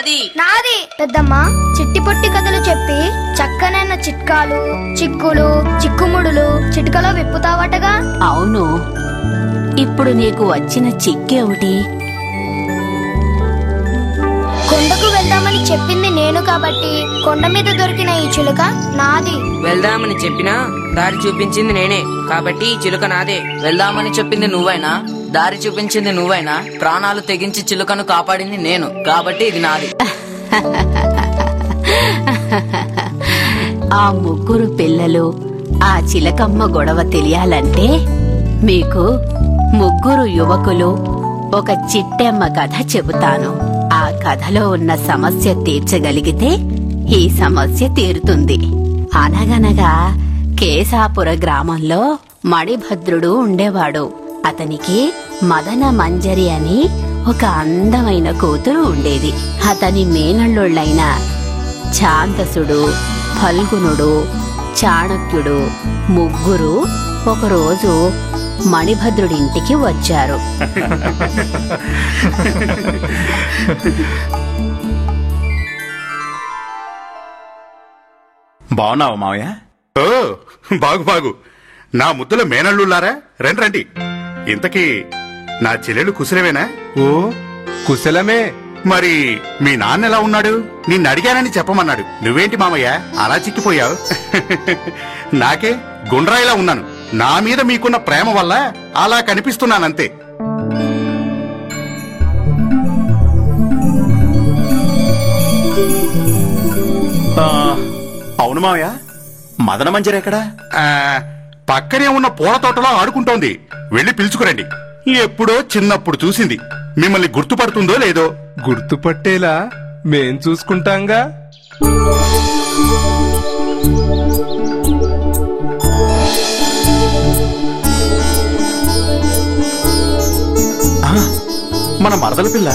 నాది నాది. పెద్దమ్మా చిట్టి పొట్టి కథలు చెప్పి చక్కనైన చిట్కాలు, చిక్కులు, చిక్కుముడులు చిటికలో విప్పుతావటగా? అవును. ఇప్పుడు నీకు వచ్చిన చిక్కేమిటి? కొండకు వెళ్దామని చెప్పింది నేను కాబట్టి కొండ మీద దొరికిన ఈ చిలుక నాది. వెళ్దామని చెప్పినా దారి చూపించింది నేనే కాబట్టి ఈ చిలుక నాదే. వెళ్దామని చెప్పింది నువ్వైనా, దారి చూపించింది నువ్వైనా, ప్రాణాలు తెగించి చిలుకను కాపాడింది నేను కాబట్టి ఇది నాది. ఆ ముగ్గురు పిల్లలు ఆ చిలకమ్మ గొడవ తెలియాలంటే మీకు ముగ్గురు యువకులు ఒక చిట్టెమ్మ కథ చెబుతాను. ఆ కథలో ఉన్న సమస్య తీర్చగలిగితే ఈ సమస్య తీరుతుంది. అనగనగా కేశాపుర గ్రామంలో మణిభద్రుడు ఉండేవాడు. అతనికి మదన మంజరి అని ఒక అందమైన కూతురు ఉండేది. అతని మేనల్లుళ్ళైన ఛాందసుడు, ఫల్గునుడు, చాణక్యుడు ముగ్గురు ఒకరోజు మణిభద్రుడింటికి వచ్చారు. బాగున్నావా మావయ్య? ఓ బాగు బాగు. నా ముద్దుల మేనల్లులారా రండి రండి. ఇంతకీ నా చెల్లెలు కుశలమేనా? ఓ కుశలమే. మరి మీ నాన్న ఎలా ఉన్నాడు? నిన్ను అడిగానని చెప్పమన్నాడు. నువ్వేంటి మామయ్య అలా చిక్కిపోయావు? నాకే గుండ్రాయిలా ఉన్నాను. నా మీద మీకున్న ప్రేమ వల్ల అలా కనిపిస్తున్నానంతే. అవును మావయ్య, మదన మంజరి ఎక్కడా? పక్కనే ఉన్న పూల తోటలో ఆడుకుంటోంది. వెళ్ళి పిలుచుకురండి. ఎప్పుడో చిన్నప్పుడు చూసింది. మిమ్మల్ని గుర్తుపడుతుందో లేదో. గుర్తుపట్టేలా మేం చూసుకుంటాంగా. మన మరదల పిల్ల.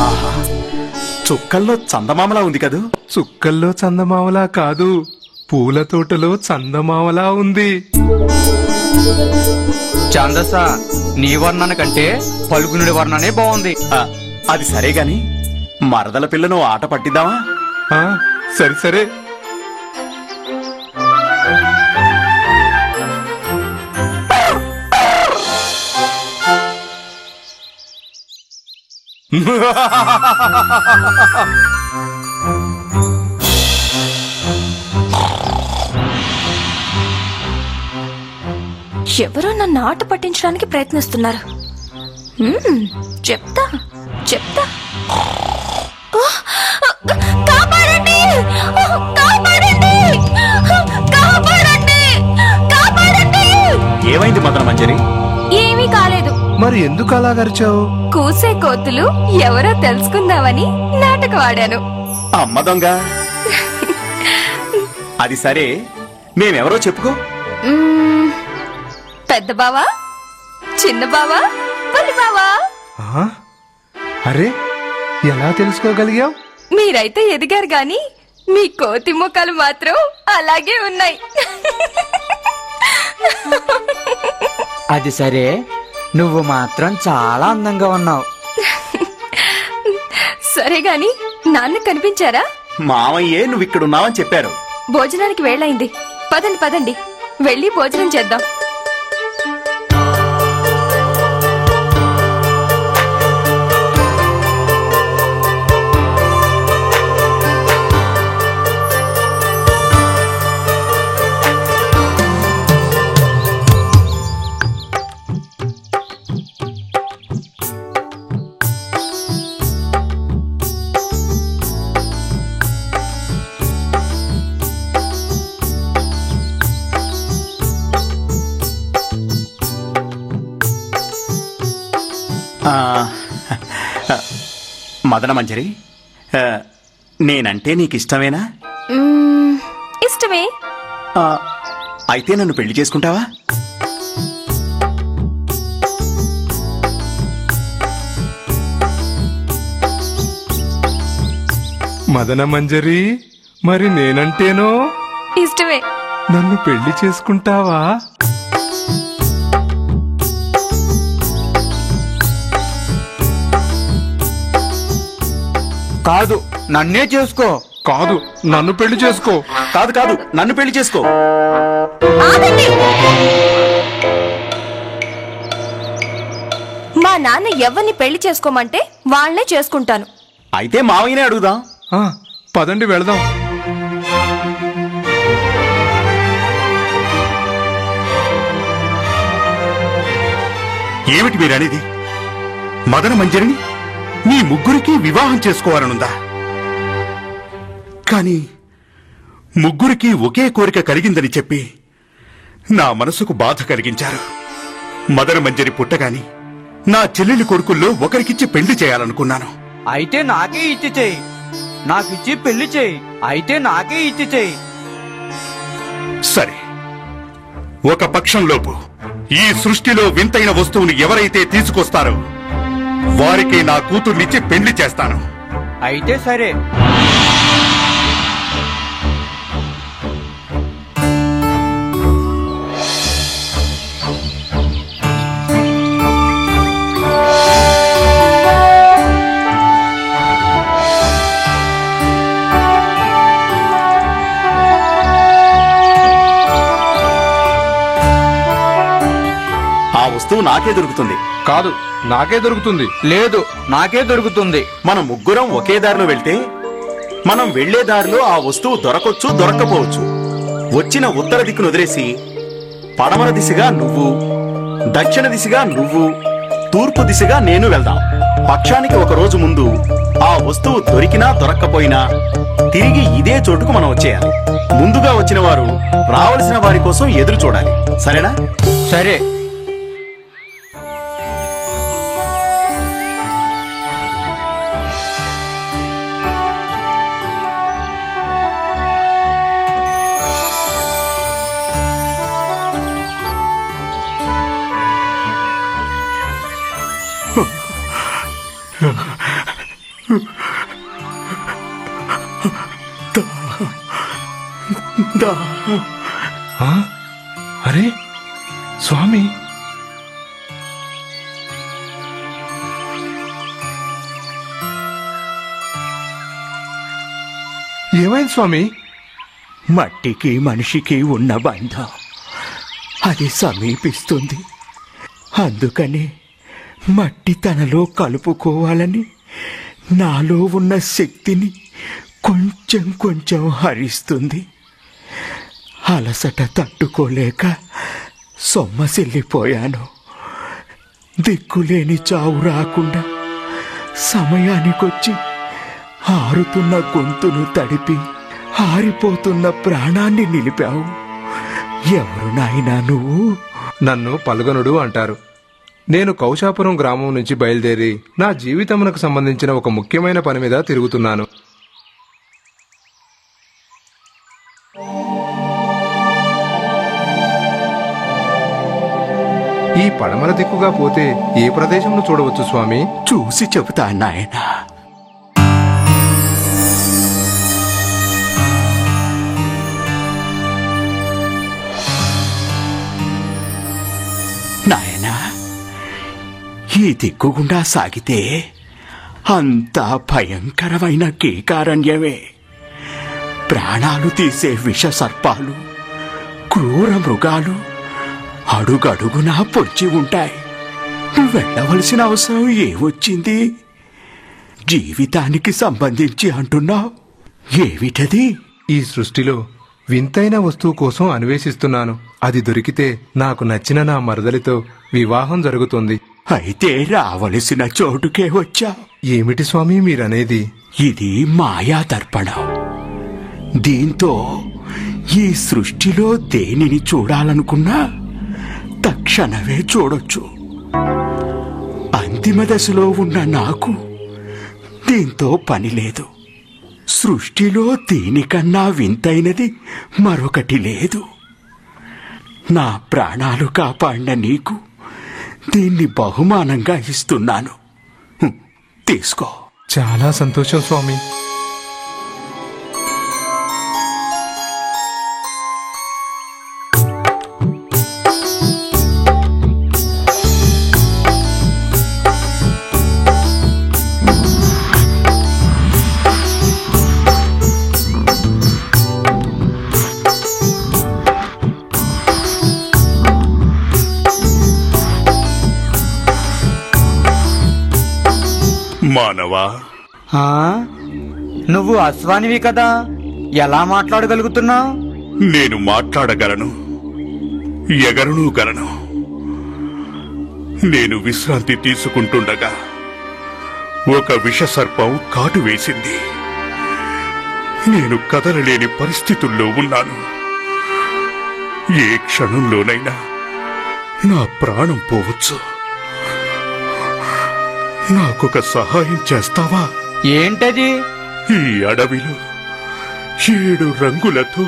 ఆహా, చుక్కల్లో చందమామలా ఉంది కదూ? చుక్కల్లో చందమామలా కాదు, పూల తోటలో చందమామలా ఉంది. ఛాందస, నీ వర్ణన కంటే పలుకునుడి వర్ణనే బాగుంది. అది సరే గాని మరదల పిల్లను ఆట పట్టిద్దామా? సరే సరే. ఎవరో నన్ను ఆట పట్టించడానికి ప్రయత్నిస్తున్నారు. చెప్తా చెప్తా. కాపాడండి! కాపాడండి! కాపాడండి! కాపాడండి! ఏమైంది మదన మంజరి? ఏమీ కాలేదు. మరి ఎందుకు అలా గరిచావు? కూసే కోతులు ఎవరో తెలుసుకుందామని నాటకం ఆడాను. అమ్మ దొంగ. అది సరే, మేమెవరో చెప్పుకో. పెద్ద బావా, చిన్న బావా, పల్లి బావా. అరే, ఎలా తెలుసుకోగలిగావు? మీరైతే ఎదిగారు గాని మీ కోతి ముఖాలు మాత్రం అలాగే ఉన్నాయి. అది సరే, నువ్వు మాత్రం చాలా అందంగా ఉన్నావు. సరే గాని నాన్న కనిపించారా? మామయ్యే నువ్వు ఇక్కడున్నావని చెప్పారు. భోజనానికి వేళైంది. పదండి పదండి, వెళ్ళి భోజనం చేద్దాం. మదన మంజరి, నేనంటే నీకిష్టమేనా? ఇష్టమే. అయితే నన్ను పెళ్లి చేసుకుంటావా? మదన మంజరి, మరి నేనంటేనో? ఇష్టమే. నన్ను పెళ్లి చేసుకుంటావా? కాదు నన్నే చేసుకో. కాదు నన్ను పెళ్లి చేసుకో. కాదు కాదు నన్ను పెళ్లి చేసుకో. ఆగండి. మా నాన్న ఎవరిని పెళ్లి చేసుకోమంటే వాళ్ళనే చేసుకుంటాను. అయితే మావయ్యనే అడుగుదాం. పదండి వెళదాం. ఏమిటి మీరనేది? మదన మంజరిని మీ ముగ్గురికి వివాహం చేసుకోవాలనుందా? కానీ ముగ్గురికి ఒకే కోరిక కలిగిందని చెప్పి నా మనసుకు బాధ కలిగించారు. మదన మంజరి పుట్టగాని నా చెల్లెలి కొడుకుల్లో ఒకరికిచ్చి పెళ్లి చేయాలనుకున్నాను. అయితే నాకే ఇచ్చి చెయ్యి. నాకిచ్చి పెళ్లి చెయ్యి. అయితే నాకే ఇచ్చి చెయ్యి. సరే, ఒక పక్షంలోపు ఈ సృష్టిలో వింతైన వస్తువుని ఎవరైతే తీసుకొస్తారో వారికి నా కూతుర్నిచ్చి పెళ్లి చేస్తాను. అయితే సరే. ఆ వస్తువు నాకే దొరుకుతుంది. కాదు నాకే దొరుకుతుంది. లేదు నాకే దొరుకుతుంది. మనం ముగ్గురం ఒకే దారిలో వెళ్తే మనం వెళ్లే దారిలో ఆ వస్తువు దొరకొచ్చు, దొరక్కపోవచ్చు. వచ్చిన ఉత్తర దిక్కును వదిలేసి పడమర దిశగా నువ్వు, దక్షిణ దిశగా నువ్వు, తూర్పు దిశగా నేను వెళ్దాం. పక్షానికి ఒక రోజు ముందు ఆ వస్తువు దొరికినా దొరక్కపోయినా తిరిగి ఇదే చోటుకు మనం వచ్చేయాలి. ముందుగా వచ్చిన వారు రావలసిన వారి కోసం ఎదురు చూడాలి. సరేనా? సరే. అరే స్వామి, ఏమైంది స్వామి? మట్టికి మనిషికి ఉన్న బంధం అది సమీపిస్తుంది. అందుకని మట్టి తనలో కలుపుకోవాలని నాలో ఉన్న శక్తిని కొంచెం కొంచెం హరిస్తుంది. అలసట తట్టుకోలేక సొమ్మసిల్లిపోయాను. దిక్కులేని చావు రాకుండా సమయానికొచ్చి ఆరుతున్న గొంతును తడిపి ఆరిపోతున్న ప్రాణాన్ని నిలిపావు. ఎవరు నాయనా నువ్వు? నన్ను పల్గనుడు అంటారు. నేను కౌశాపురం గ్రామం నుంచి బయలుదేరి నా జీవితమునకు సంబంధించిన ఒక ముఖ్యమైన పని మీద తిరుగుతున్నాను. ఈ పడమర దిక్కుగా పోతే ఏ ప్రదేశంలో చూడవచ్చు స్వామి? చూసి చెబుతా నాయనా. నాయనా, ఈ దిక్కుగుండా సాగితే అంతా భయంకరమైన కీకారణ్యమే. ప్రాణాలు తీసే విష సర్పాలు, క్రూర మృగాలు అడుగడుగునా పొంచి ఉంటాయి. నువ్వు వెళ్ళవలసిన అవసరం ఏమొచ్చింది? జీవితానికి సంబంధించి అంటున్నావు. ఏమిటది? ఈ సృష్టిలో వింతైన వస్తువు కోసం అన్వేషిస్తున్నాను. అది దొరికితే నాకు నచ్చిన నా మరదలితో వివాహం జరుగుతుంది. అయితే రావలసిన చోటుకే వచ్చా. ఏమిటి స్వామి మీరనేది? ఇది మాయా దర్పణం. దీంతో ఈ సృష్టిలో దేనిని చూడాలనుకున్నా తక్షణమే చూడొచ్చు. అంతిమ దశలో ఉన్న నాకు దీంతో పని లేదు. సృష్టిలో దీనికన్నా వింతైనది మరొకటి లేదు. నా ప్రాణాలు కాపాడిన నీకు దీన్ని బహుమానంగా ఇస్తున్నాను. తీసుకో. చాలా సంతోషం స్వామి. మానవా, ఆ? నువ్వు అశ్వానివి కదా, ఎలా మాట్లాడగలుగుతున్నావు? నేను మాట్లాడగలను, ఎగరను గలను. నేను విశ్రాంతి తీసుకుంటుండగా ఒక విషసర్పం కాటు వేసింది. నేను కదలలేని పరిస్థితుల్లో ఉన్నాను. ఏ క్షణంలోనైనా నా ప్రాణం పోవచ్చు. నాకొక సహాయం చేస్తావా? ఏంటది? ఈ అడవిలో 7 రంగులతో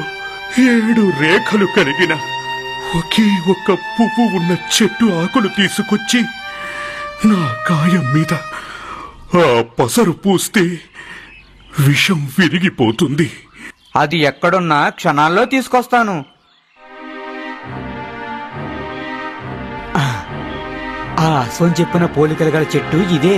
7 రేఖలు కలిగిన ఒకే ఒక్క పువ్వు ఉన్న చెట్టు ఆకులు తీసుకొచ్చి నా గాయం మీద ఆ పసరు పూస్తే విషం విరిగిపోతుంది. అది ఎక్కడున్నా క్షణాల్లో తీసుకొస్తాను. ఆ అశ్వం చెప్పిన పోలికలు గల చెట్టు ఇదే.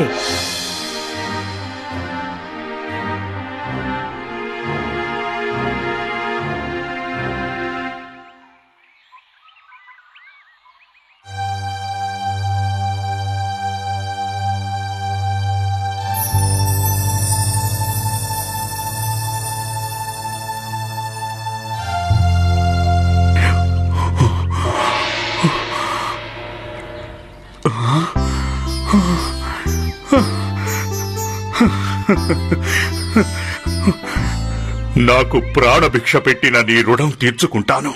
నాకు ప్రాణభిక్ష పెట్టిన నీ రుణం తీర్చుకుంటాను.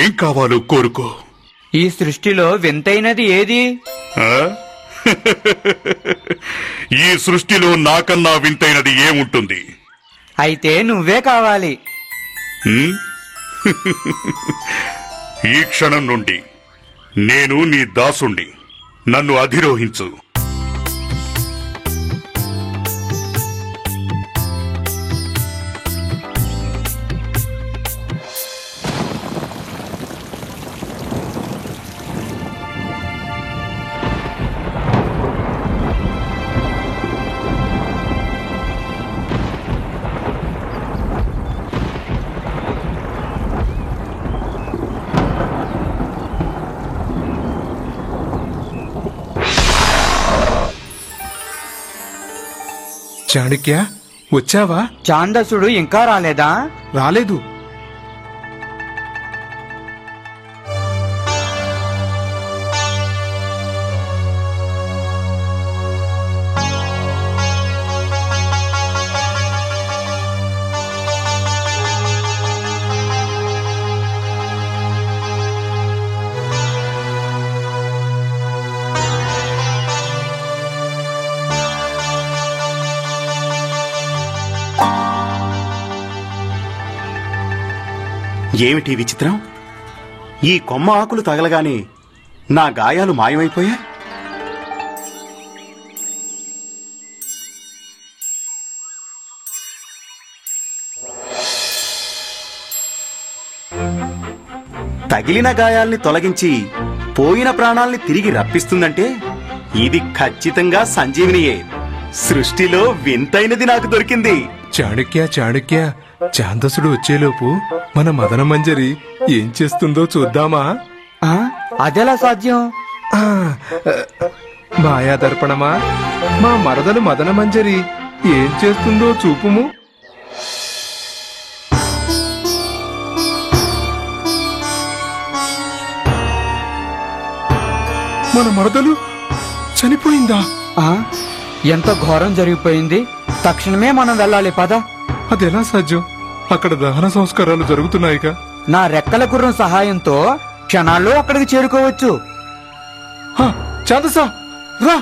ఏం కావాలో కోరుకో. ఈ సృష్టిలో వింతైనది ఏది? ఆ? ఈ సృష్టిలో నాకన్నా వింతైనది ఏముంటుంది? అయితే నువ్వే కావాలి. హ్మ్? ఈ క్షణం నుండి నేను నీ దాసుణ్ణి. నన్ను అధిరోహించు. చాణక్య, వచ్చావా? ఛాందసుడు ఇంకా రాలేదా? రాలేదు. ఏమిటి విచిత్రం? ఈ కొమ్మ ఆకులు తగలగానే నా గాయాలు మాయమైపోయా. తగిలిన గాయాల్ని తొలగించి పోయిన ప్రాణాల్ని తిరిగి రప్పిస్తుందంటే ఇది ఖచ్చితంగా సంజీవినియే. సృష్టిలో వింతైనది నాకు దొరికింది. చాణక్య, ఛాందసుడు వచ్చేలోపు మన మదన మంజరి ఏం చేస్తుందో చూద్దామా? అదెలా సాధ్యం? మాయా దర్పణమా, మా మరదలు మదన మంజరి ఏం చేస్తుందో చూపుము. మన మరదలు చనిపోయిందా? ఎంత ఘోరం జరిగిపోయింది. తక్షణమే మనం వెళ్ళాలి. పద. అదెలా సాధ్యం? అక్కడ దహన సంస్కారాలు జరుగుతున్నాయిగా. నా రెక్కల గుర్రం సహాయంతో క్షణాల్లో అక్కడికి చేరుకోవచ్చు. ఛాందసా, రా.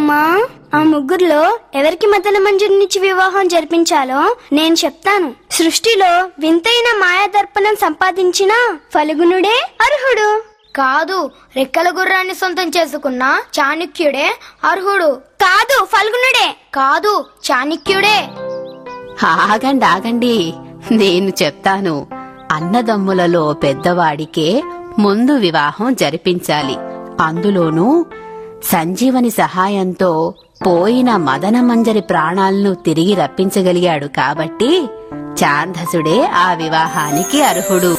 అమ్మా, ఆ ముగ్గురులో ఎవరికి మదన మంజరినిచ్చి వివాహం జరిపించాలో నేను చెప్తాను. సృష్టిలో వింతైన మాయాదర్పణం సంపాదించిన ఫల్గునుడే అర్హుడు. కాదు, రెక్కల గుర్రాన్ని సొంతం చేసుకున్న చాణక్యుడే అర్హుడు. కాదు, ఫల్గునుడే. కాదు, చాణక్యుడే. ఆగండి, నేను చెప్తాను. అన్నదమ్ములలో పెద్దవాడికే ముందు వివాహం జరిపించాలి. అందులోనూ సంజీవని సహాయంతో పోయిన మదనమంజరి ప్రాణాలను తిరిగి రప్పించగలిగాడు కాబట్టి ఛాందసుడే ఆ వివాహానికి అర్హుడు.